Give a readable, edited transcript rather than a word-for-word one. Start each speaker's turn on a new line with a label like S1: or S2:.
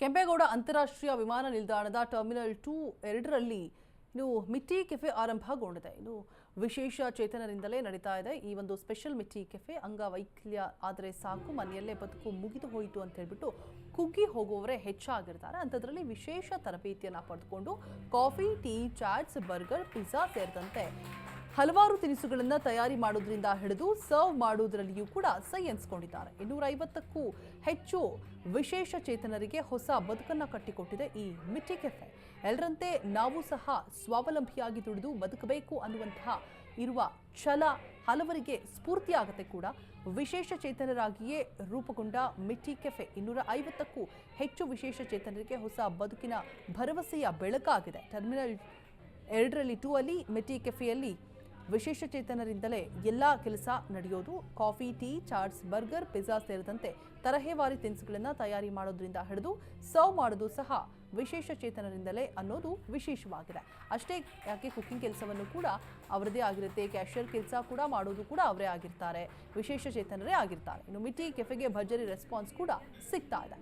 S1: ಕೆಂಪೇಗೌಡ ಅಂತಾರಾಷ್ಟ್ರೀಯ ವಿಮಾನ ನಿಲ್ದಾಣದ ಟರ್ಮಿನಲ್ 2 ಇನ್ನು ಮಿಟ್ಟಿ ಕೆಫೆ ಆರಂಭಗೊಂಡಿದೆ. ಇನ್ನು ವಿಶೇಷ ಚೇತನರಿಂದಲೇ ನಡೀತಾ ಇದೆ ಈ ಒಂದು ಸ್ಪೆಷಲ್ ಮಿಟ್ಟಿ ಕೆಫೆ. ಅಂಗವೈಕಲ್ಯ ಆದರೆ ಸಾಕು, ಮನೆಯಲ್ಲೇ ಬದುಕು ಮುಗಿದು ಹೋಯಿತು ಅಂತ ಹೇಳ್ಬಿಟ್ಟು ಕುಗ್ಗಿ ಹೋಗುವವರೇ ಹೆಚ್ಚಾಗಿರ್ತಾರೆ. ಅಂಥದ್ರಲ್ಲಿ ವಿಶೇಷ ತರಬೇತಿಯನ್ನು ಪಡೆದುಕೊಂಡು coffee, tea, chaats, burger, pizza ಸೇರಿದಂತೆ ಹಲವಾರು ತಿನಿಸುಗಳನ್ನು ತಯಾರಿ ಮಾಡೋದ್ರಿಂದ ಹಿಡಿದು ಸರ್ವ್ ಮಾಡೋದ್ರಲ್ಲಿಯೂ ಕೂಡ ಸೈ ಎನ್ಸ್ಕೊಂಡಿದ್ದಾರೆ. 250ಕ್ಕೂ ಹೆಚ್ಚು ವಿಶೇಷ ಚೇತನರಿಗೆ ಹೊಸ ಬದುಕನ್ನು ಕಟ್ಟಿಕೊಟ್ಟಿದೆ ಈ ಮಿಟ್ಟಿ ಕೆಫೆ. ಎಲ್ಲರಂತೆ ನಾವು ಸಹ ಸ್ವಾವಲಂಬಿಯಾಗಿ ದುಡಿದು ಬದುಕಬೇಕು ಅನ್ನುವಂತಹ ಇರುವ ಛಲ ಹಲವರಿಗೆ ಸ್ಫೂರ್ತಿಯಾಗತ್ತೆ ಕೂಡ. ವಿಶೇಷ ಚೇತನರಾಗಿಯೇ ರೂಪುಗೊಂಡ ಮಿಟ್ಟಿ ಕೆಫೆ 250ಕ್ಕೂ ಹೆಚ್ಚು ವಿಶೇಷ ಚೇತನರಿಗೆ ಹೊಸ ಬದುಕಿನ ಭರವಸೆಯ ಬೆಳಕಾಗಿದೆ. ಟರ್ಮಿನಲ್ 2 ಅಲ್ಲಿ ಮಿಟ್ಟಿ ಕೆಫೆಯಲ್ಲಿ ವಿಶೇಷ ಚೇತನರಿಂದಲೇ ಎಲ್ಲ ಕೆಲಸ ನಡೆಯೋದು. Coffee, tea, chaats, burger, pizza ಸೇರಿದಂತೆ ತರಹೇವಾರಿ ತಿನಿಸುಗಳನ್ನು ತಯಾರಿ ಮಾಡೋದ್ರಿಂದ ಹಿಡಿದು ಸರ್ವ್ ಮಾಡೋದು ಸಹ ವಿಶೇಷ ಚೇತನರಿಂದಲೇ ಅನ್ನೋದು ವಿಶೇಷವಾಗಿದೆ. ಅಷ್ಟೇ ಯಾಕೆ, ಕುಕಿಂಗ್ ಕೆಲಸವನ್ನು ಕೂಡ ಅವರದೇ ಆಗಿರುತ್ತೆ. ಕ್ಯಾಶಿಯರ್ ಕೆಲಸ ಕೂಡ ಮಾಡೋದು ಕೂಡ ಅವರೇ ಆಗಿರ್ತಾರೆ, ವಿಶೇಷ ಚೇತನರೇ ಆಗಿರ್ತಾರೆ. ಇನ್ನು ಮಿಟ್ಟಿ ಕೆಫೆಗೆ ಭರ್ಜರಿ ರೆಸ್ಪಾನ್ಸ್ ಕೂಡ ಸಿಗ್ತಾ ಇದೆ.